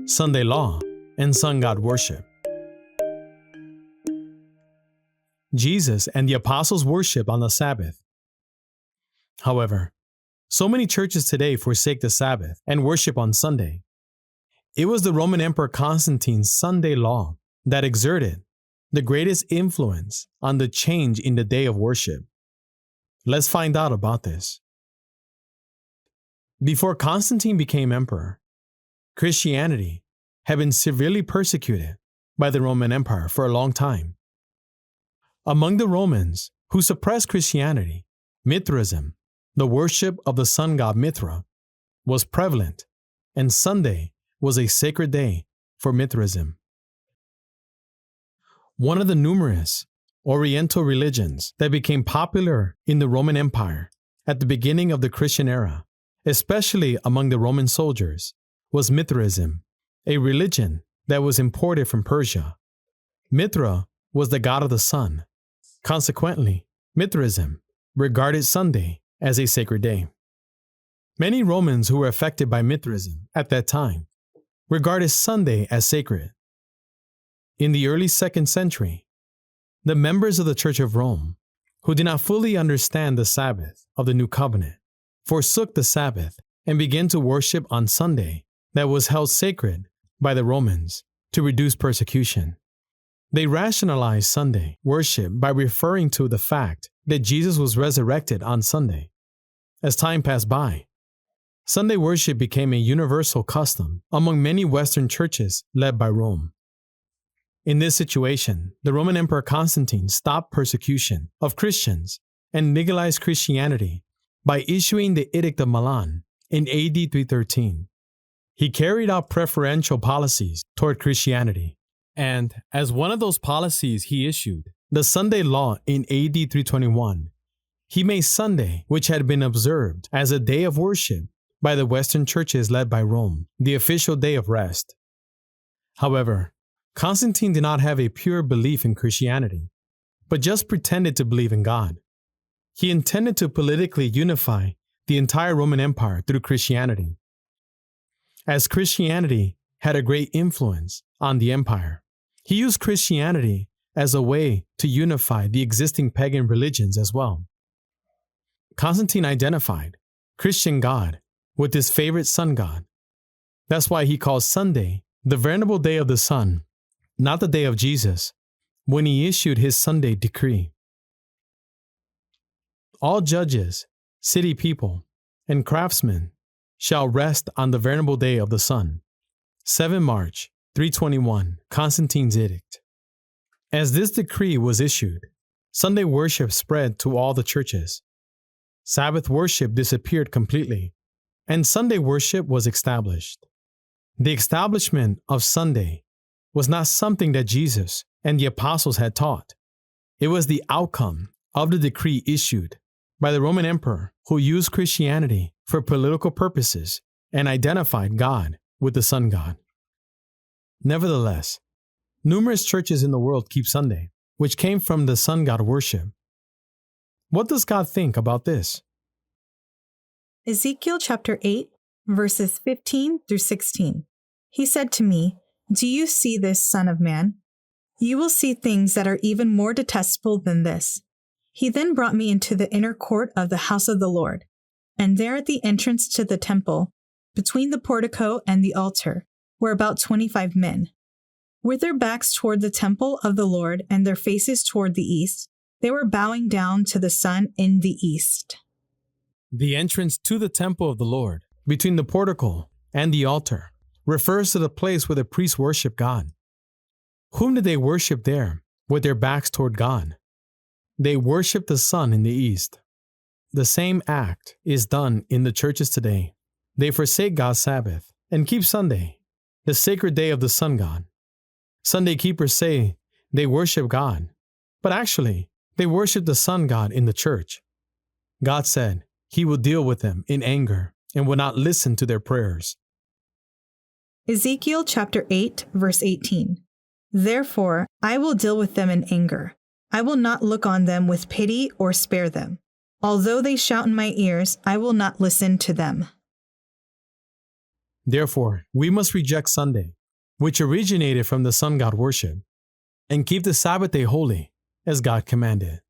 Sunday law, and sun god worship. Jesus and the apostles worship on the Sabbath. However, so many churches today forsake the Sabbath and worship on Sunday. It was the Roman Emperor Constantine's Sunday law that exerted the greatest influence on the change in the day of worship. Let's find out about this. Before Constantine became emperor, Christianity had been severely persecuted by the Roman Empire for a long time. Among the Romans who suppressed Christianity, Mithraism, the worship of the sun god Mithra, was prevalent, and Sunday was a sacred day for Mithraism. One of the numerous Oriental religions that became popular in the Roman Empire at the beginning of the Christian era, especially among the Roman soldiers, was Mithraism, a religion that was imported from Persia. Mithra was the god of the sun. Consequently, Mithraism regarded Sunday as a sacred day. Many Romans who were affected by Mithraism at that time regarded Sunday as sacred. In the early 2nd century, the members of the Church of Rome, who did not fully understand the Sabbath of the New Covenant, forsook the Sabbath and began to worship on Sunday that was held sacred by the Romans to reduce persecution. They rationalized Sunday worship by referring to the fact that Jesus was resurrected on Sunday. As time passed by, Sunday worship became a universal custom among many Western churches led by Rome. In this situation, the Roman Emperor Constantine stopped persecution of Christians and legalized Christianity by issuing the Edict of Milan in AD 313. He carried out preferential policies toward Christianity, and as one of those policies he issued, the Sunday law in AD 321, he made Sunday, which had been observed as a day of worship by the Western churches led by Rome, the official day of rest. However, Constantine did not have a pure belief in Christianity, but just pretended to believe in God. He intended to politically unify the entire Roman Empire through Christianity. As Christianity had a great influence on the empire, he used Christianity as a way to unify the existing pagan religions as well. Constantine identified Christian God with his favorite sun god. That's why he calls Sunday the venerable day of the sun, not the day of Jesus, when he issued his Sunday decree. All judges, city people, and craftsmen shall rest on the venerable day of the sun. 7 March 321, Constantine's edict. As this decree was issued, Sunday worship spread to all the churches. Sabbath worship disappeared completely, and Sunday worship was established. The establishment of Sunday was not something that Jesus and the apostles had taught. It was the outcome of the decree issued by the Roman emperor who used Christianity for political purposes and identified God with the sun god. Nevertheless, numerous churches in the world keep Sunday, which came from the sun god worship. What does God think about this? Ezekiel chapter 8, verses 15 through 16. He said to me, "Do you see this, son of man? You will see things that are even more detestable than this." He then brought me into the inner court of the house of the Lord, and there at the entrance to the temple, between the portico and the altar, were about 25 men. With their backs toward the temple of the Lord and their faces toward the east, they were bowing down to the sun in the east. The entrance to the temple of the Lord, between the portico and the altar, refers to the place where the priests worship God. Whom did they worship there with their backs toward God? They worship the sun in the east. The same act is done in the churches today. They forsake God's Sabbath and keep Sunday, the sacred day of the sun god. Sunday keepers say they worship God, but actually, they worship the sun god in the church. God said he will deal with them in anger and will not listen to their prayers. Ezekiel chapter 8, verse 18. Therefore, I will deal with them in anger. I will not look on them with pity or spare them. Although they shout in my ears, I will not listen to them. Therefore, we must reject Sunday, which originated from the sun god worship, and keep the Sabbath day holy, as God commanded.